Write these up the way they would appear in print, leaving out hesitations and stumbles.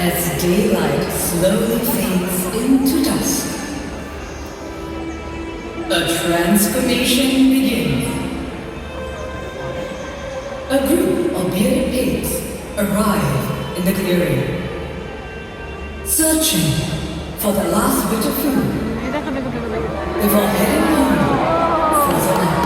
As daylight slowly fades into dusk, a transformation begins. A group of bearded pigs arrive in the clearing, searching for the last bit of food before heading home for the night.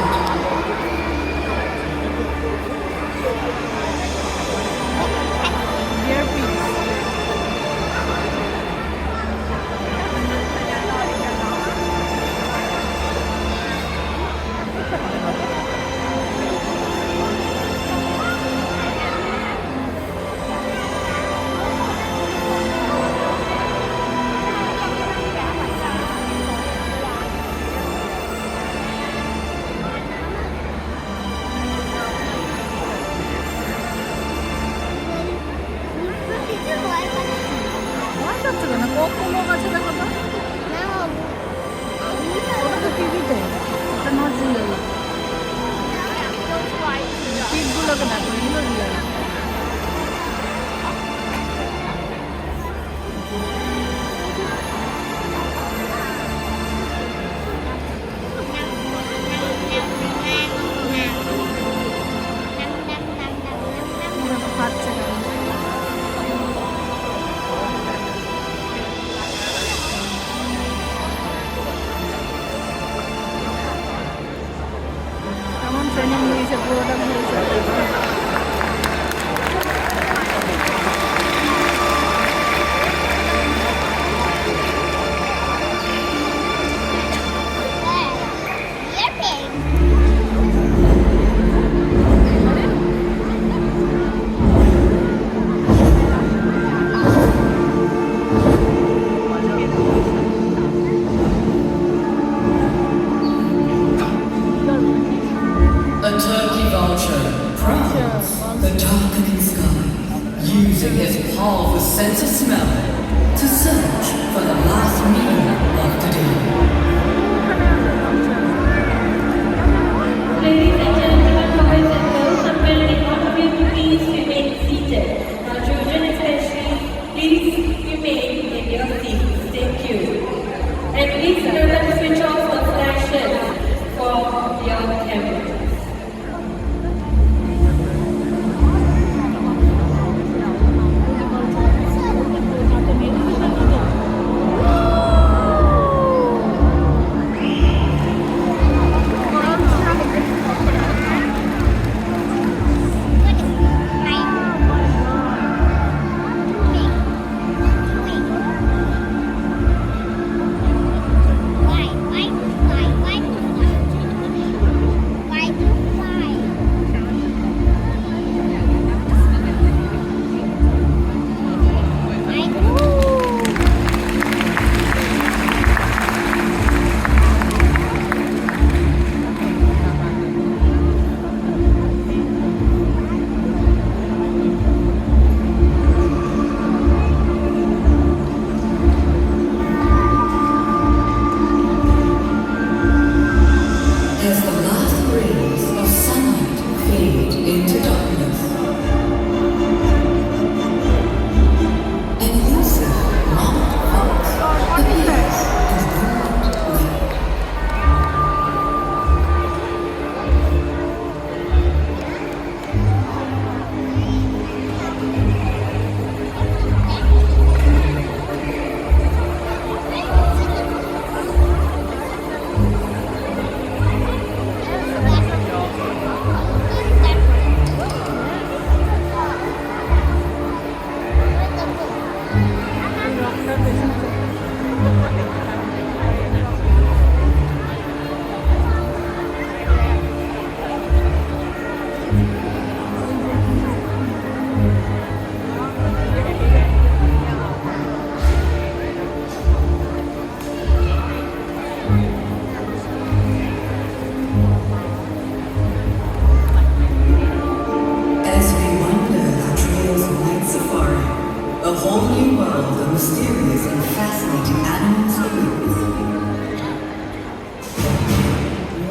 Powerful sense of smell to search for the last meal of the day. Ladies and gentlemen, boys and girls, I'm begging all of you to please remain seated. Now, children especially, please remain in your seats. Thank you. And please remember to switch off the flashes for your cameras.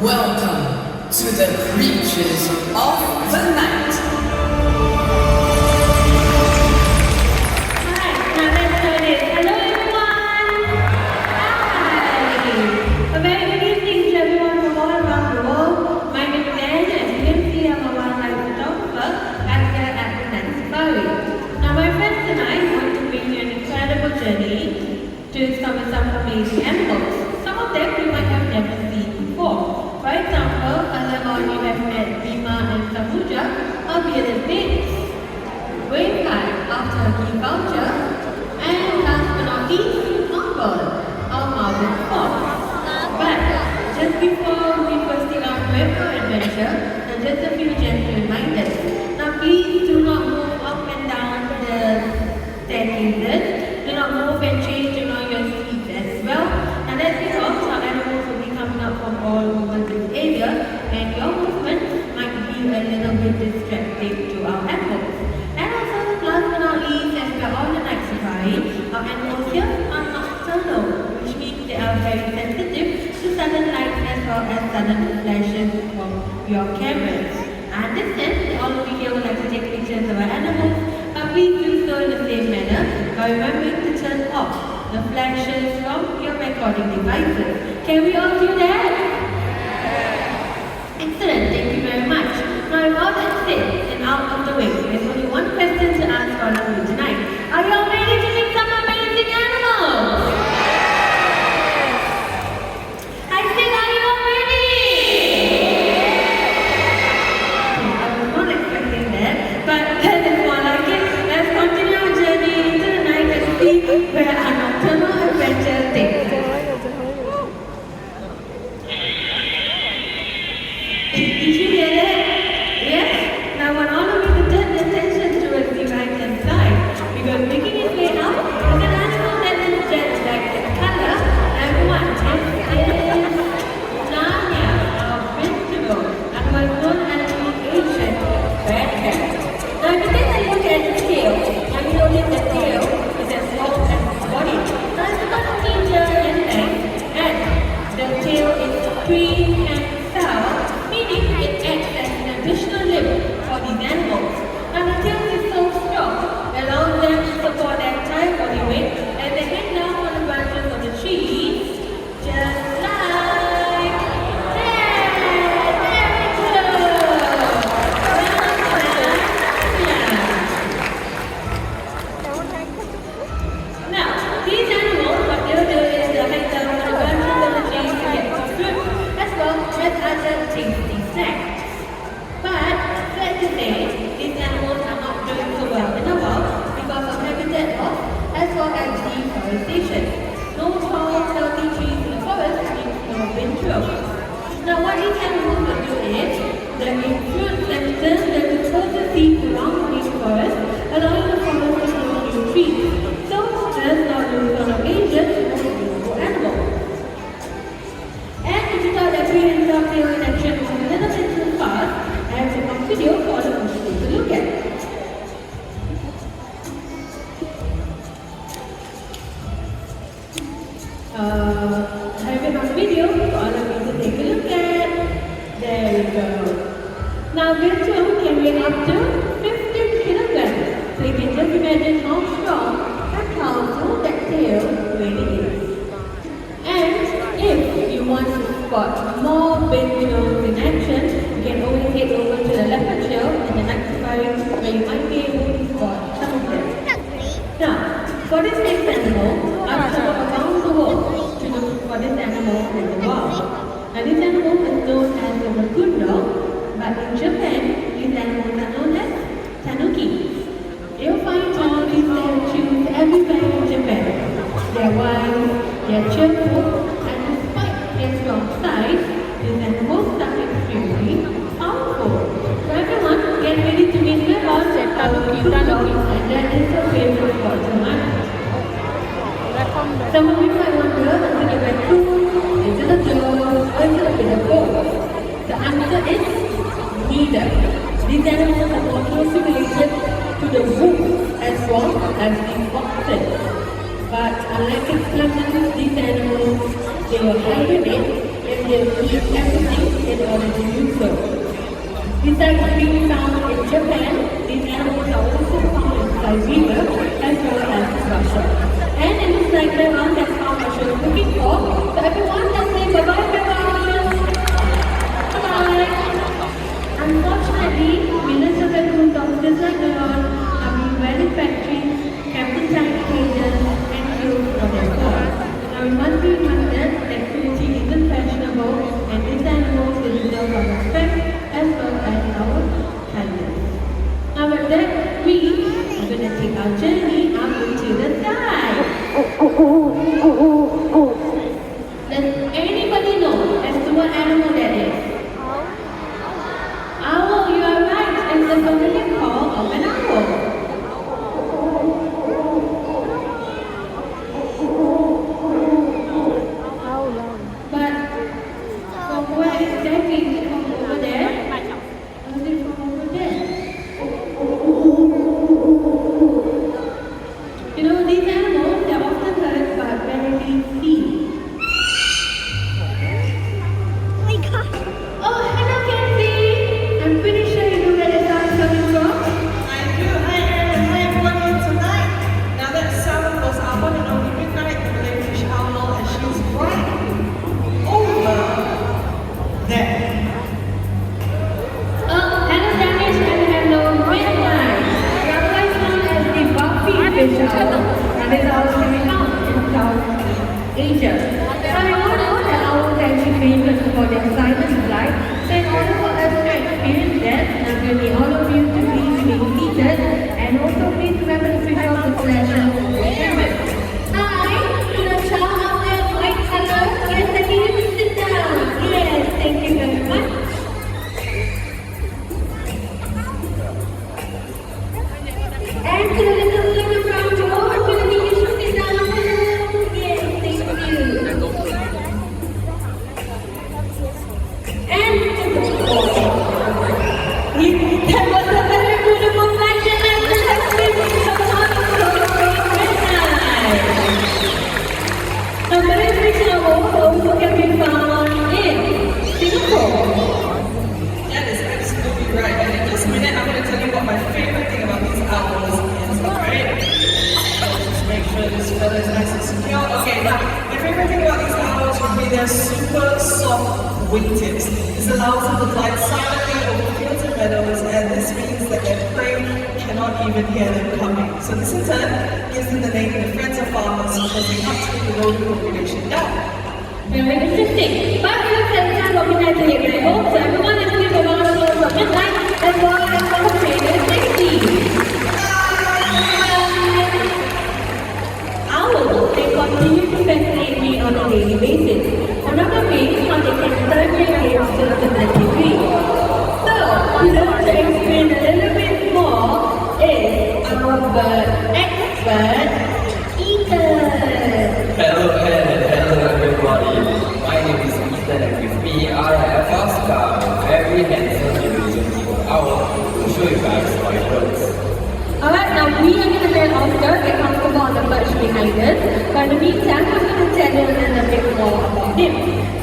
Welcome to the creatures of the night. Hi, to discover some amazing animals. Some of them you might have never seen before. For example, earlier on you have met Bima and Samuja, our bearded pigs, Wayfly, our turkey vulture, and last but not least, Mongol, our marble fox. But just before we proceed on with our adventure, just a few gentle reminders. Now please do not move up and down the staircases. Do not move and change on your seats as well. And that's because our animals will be coming up from all over this area, and your movement might be a little bit distracting to our animals. And also, last but not least, as we are on the night safari, our animals here are nocturnal, which means they are very sensitive to sudden lights as well as sudden flashes from your cameras. I understand that all of you here would like to take pictures of our animals, but please do so in the same manner by remembering to turn off the flashes from your recording devices. Can we all do that? Excellent, thank you very much. Now with all that said and out of the way, there's only one question to ask all of you tonight. Are you all ready to meet some amazing animals? I said, are you all ready? I was not expecting that, but that is more like it. Let's continue our journey into the night and see where our nocturnal adventure takes us. Did you hear that? Yes? Now I want all of you to turn your attention towards the right hand side, because making its way out is an animal that is jet black in color and white. This is Narnia, our principal, and was known as the ancient red cat. Now if you take a look at the tail, and you notice the tail is as long as its body. Now it's about a meter in length, and the tail is green and foul, meaning it acts as an additional limb for these animals. Now the tail is so strong, allows them to support their entire body weight as they hang down on the branches of the trees, just like that. Very good. Now, these animals, what they'll do is they'll hang down on the branches of the trees to get some fruit, as well as other tasty snacks. But, sad to say, these animals are not doing so well in the wild because of habitat loss as well as deforestation. No tall, healthy trees in the forest means no windrow. Now, what these animals will do is, the influence and turn the control the seeds around these forests, allowing the forest to grow new trees. So, let's not lose on occasion to most beautiful animals. And if you thought that we and our tail in action was a little bit too fast, I have a video for all of you to take a look at. I have it on video for all of you to take a look at. There we go. Now this one can weigh up to 15 kilograms. So you can just imagine how strong and powerful that tail really is. And if you want to spot more behaviours in action, you can always head over to the leopard trail in the night safari where you might be able to spot some of them. Now, for this next animal, I've traveled around the world to look for this animal in the wild. Now this animal is known as the raccoon dog, but in Japan, these animals are known as tanuki. You'll find all these statues everywhere in Japan. They're wise, they're cheerful, and despite their strong size, these animals are extremely powerful. So everyone, get ready to meet the horse at tanuki, and that is your favorite spot tonight. Some of you might wonder, is it a raccoon, is it a dog, or is it a bit of both? The answer is neither. These animals are more closely related to the wolf as well as the foxes. But unlike its cousins, these animals, they will hibernate and they will eat everything in order to do so. Besides being found in Japan, these animals are also found in Siberia as well as Russia. And it looks like the one that's found what you're looking for. So everyone, let's say bye-bye, bye-bye. Bye-bye. Unfortunately, millions of raccoon dogs just like the one are being bred in factories, kept in tight cages, and killed for their fur. that, we are going to take our journey up into the sky. Does anybody know as to what animal that is? Owl, you are right. It's the familiar call of an owl. But from where exactly is it from over there? Or is it from over there? You know, these animals, they're often heard but rarely seen. Oh, hello, Kenzie! I'm pretty sure you know where the sound is coming from. I do, I am. Hi everyone here tonight. Now that sound was our one and only midnight, the Blackfish Owl, and she's right over there. Oh, hello, Danish, and hello, Red Line. We are otherwise known as the Buffy fish owl, and is also to be found in South Asia. So we all know that owls are actually famous for their silent flight. So in order for us to experience that, I'm going to need all of you to please remain seated, and also please remember to switch off the flash of the camera. Hi, to the child out there in white color. Yes, I need you to sit down. Yes, thank you very much. And to the little little brown dwarf, I'm going to need you to sit down. Yes, thank you. And to the boy. That was a very beautiful fashion and the next week is a now, marine fish owls also can be found in Singapore. That is absolutely right. And in just a minute, I'm going to tell you what my favorite thing about these owls is. Alright? Just make sure this feather is nice and secure. Okay, now, my favorite thing about these owls would be their super soft wingtips. This allows them to glide silently over fields and meadows, and this means that their prey cannot even hear them coming. So this in turn gives them the name the friends of farmers because they help to keep the rodent population down. Very interesting. But it looks like time for midnight to get ready home, so everyone is going to go on a floor from midnight and go on and come to trainer 60. Owls, they continue to fascinate me on a daily basis. One of the ways how they can turn their gaze to a different degree. So, to explain a little bit more is our bird expert, Ethan. Hello everybody. My name is Ethan and with me I have Oscar, a very handsome Eurasian eagle owl, to show you guys my birds. Alright, now we are going to let Oscar get comfortable on the perch behind us. But in the meantime, I'm going to tell you a little bit more about him.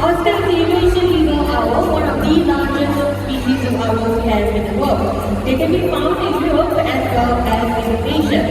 Oscar is the Eurasian eagle owl, one of the largest species of owls we have in the world. They can be found in Europe as well as in Asia.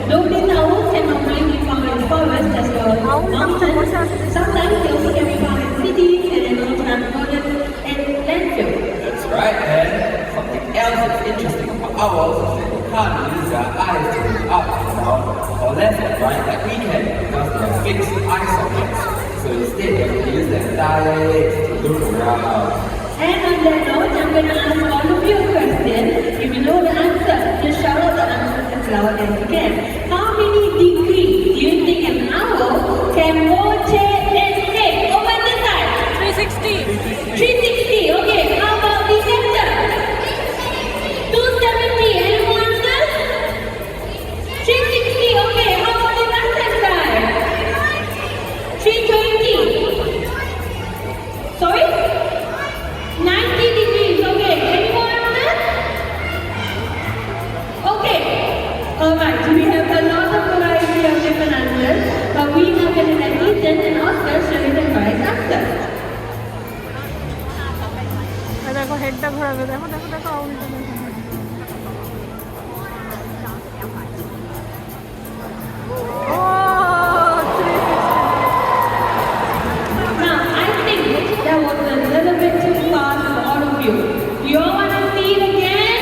Though these owls can normally be found in forests as well as mountains, sometimes they also can be found in cities and in transported and landfills. That's right, and something else that's interesting about owls is that they can't use their eyes to look up and down or left and right like we can because they are fixed eye sockets. So instead they have to use their legs to look around. And on that note, I'm going to ask all of you a question. If you know the answer, just shout out the answer as loud as you can. How many degrees do you think an owl can rotate its head? Over this side. 360. 360, okay. How about the center? 270. Any more answers? 360, okay. How about the left hand side? 320. Sorry? 90 degrees, okay. Any more answers? Okay. Alright, we have a lot of variety of different answers, but we are going to let Ethan and Oscar show you the right answer. দেখো হেডটা ঘোরাবে দেখো দেখো দেখো উল্টো দেখো Now, I think that was a little bit too fast for all of you. Do you all want to see it again?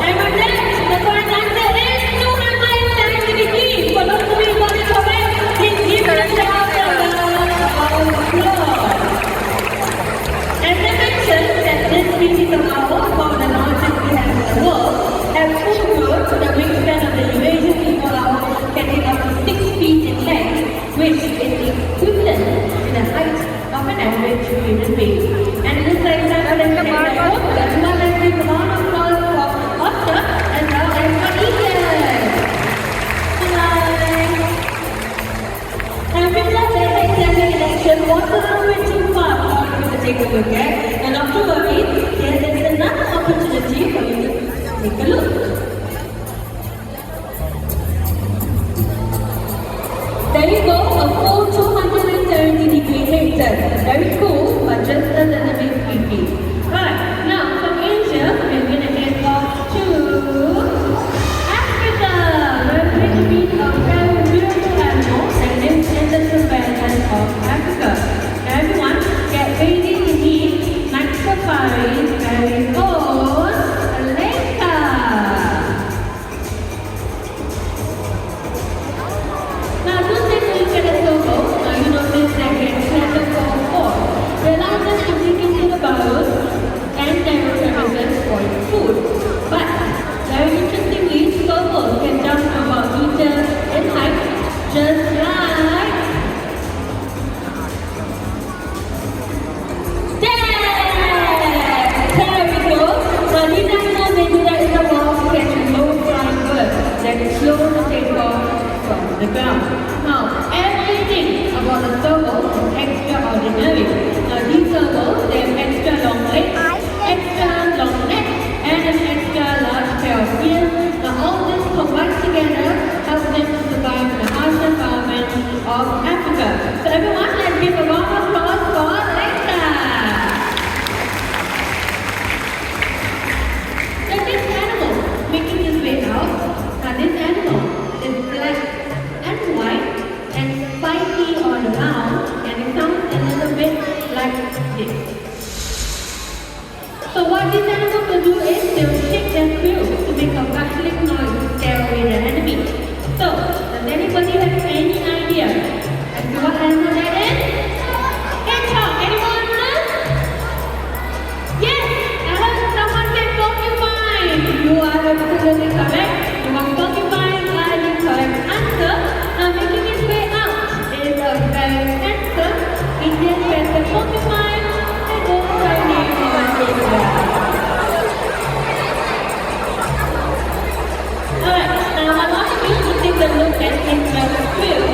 And with that, correct. The one porcupines are the correct answer. Now making its way out is a very handsome Indian feathered porcupine that goes by the name of behaviours. Alright, now I want you to take a look at his quill.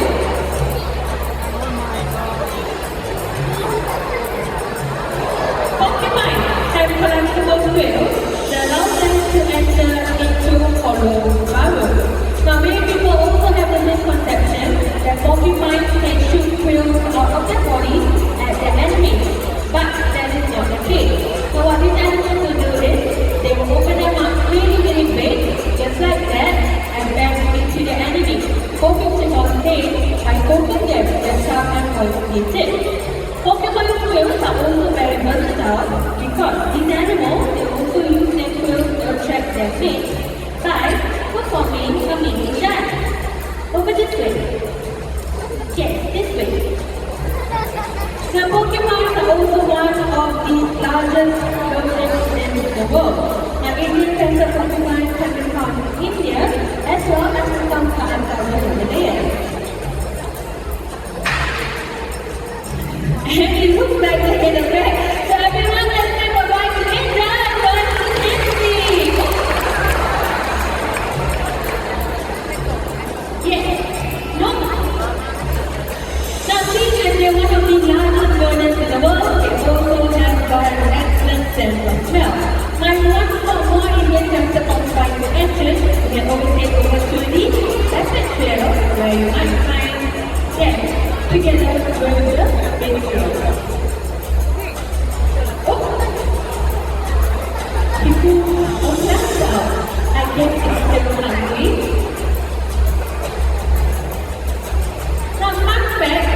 Porcupines have collapsible quills that allow them to enter into hollow burrows. Now many people also have the misconception that porcupines can shoot quills out of their bodies at their enemies, but that is not the case. So what these animals will do is, they will open their mouth really big, just like that, and bang into their enemy, hoping to cause pain by poking them with their sharp and pointy tips. Porcupine quills are also very versatile because these animals, they also use their quills to attract their mates by performing a mini dance. Over this way. Yes, this way. Now porcupines are also one of the largest rodents in the world. Now Indian feathered porcupines can be found in India as well as in some parts of the Himalayas. It looks like they get a break. So everyone, let's say bye-bye to Indra and bye to Nancy. Yes. No. Now since they're one of the largest rodents in the world, they also have got an excellent sense of smell. Now if you want to know more Indian feathered porcupine adventures, you can always head over to the Epic Trail where you might find them together with the big trail. Oh! People are left out. I guess it's still hungry. Now, fun fact,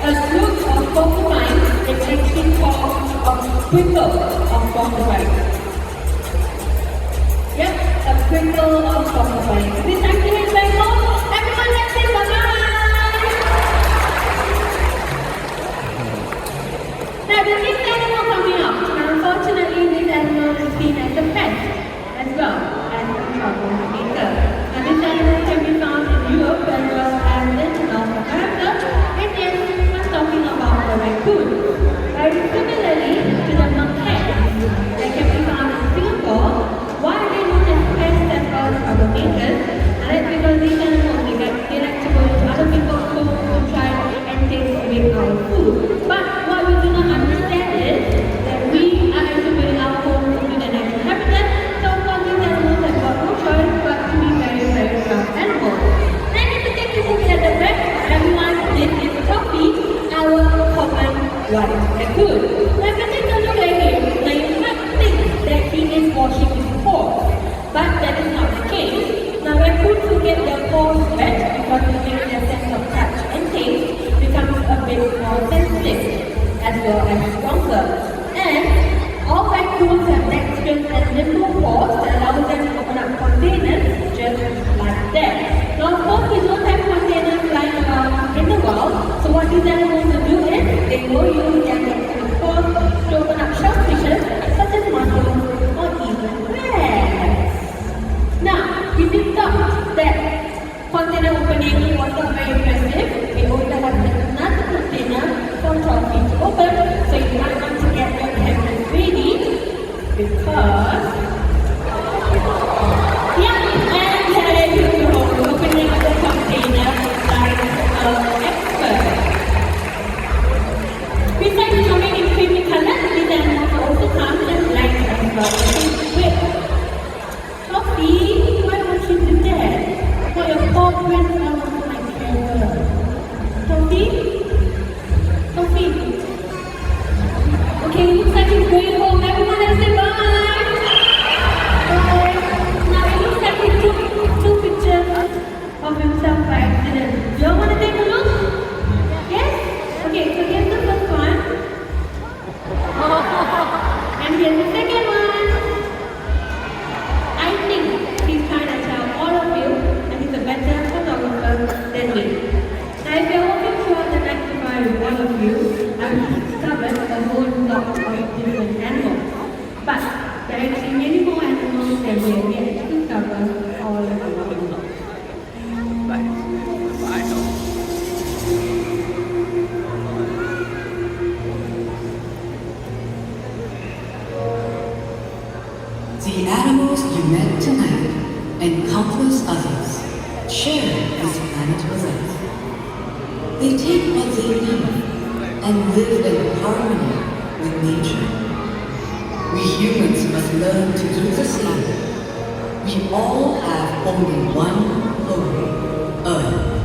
a group of porcupines is actually called a prickle of porcupine. Yep, a prickle of porcupine. This actually is very cool. Everyone, let's say bye-bye! Now, the next animal coming up, unfortunately, this animal is seen as a pet as well as a troublemaker. Now, this animal can be found in Europe as well as in North America. And yes, I'm talking about the raccoon. Very similarly to the monkeys that can be found in Singapore, why are they known as pests as well as troublemakers? And that's because these animals, they like to go into other people's homes to try and taste away our food. But what we do not understand is that we are actually putting our homes into the natural habitat. So of course these animals have got no choice but to be very, very tough animals. And if you take a look at the back, everyone, this is Toffee, our common white raccoon. Now if you take a look at him, now you might think that he is washing his paws, but that is not the case. Now raccoons who get their paws wet because it makes their sense of touch and taste becomes a bit more sensitive as well as stronger. And all raccoons have dexterous and nimble paws that allow them to open up containers just like that. Now of course we don't have containers lying around in the wild, so what these animals will do is they will use their dexterous paws to open up shellfishes such as mussels or even crabs. Now, if you thought that container opening was not very impressive, we also have another container for Toffee to open, so you might want to get your cameras ready because yeah, and there you go, opening the container like an expert. Besides coming in creamy colors, these animals also come in black as well. Wait, Toffee, why would you do that? For your paw prints all over my camera. Toffee? Toffee? amongst others, share this planet with us. They take what they need and live in harmony with nature. We humans must learn to do the same. We all have only one home, Earth.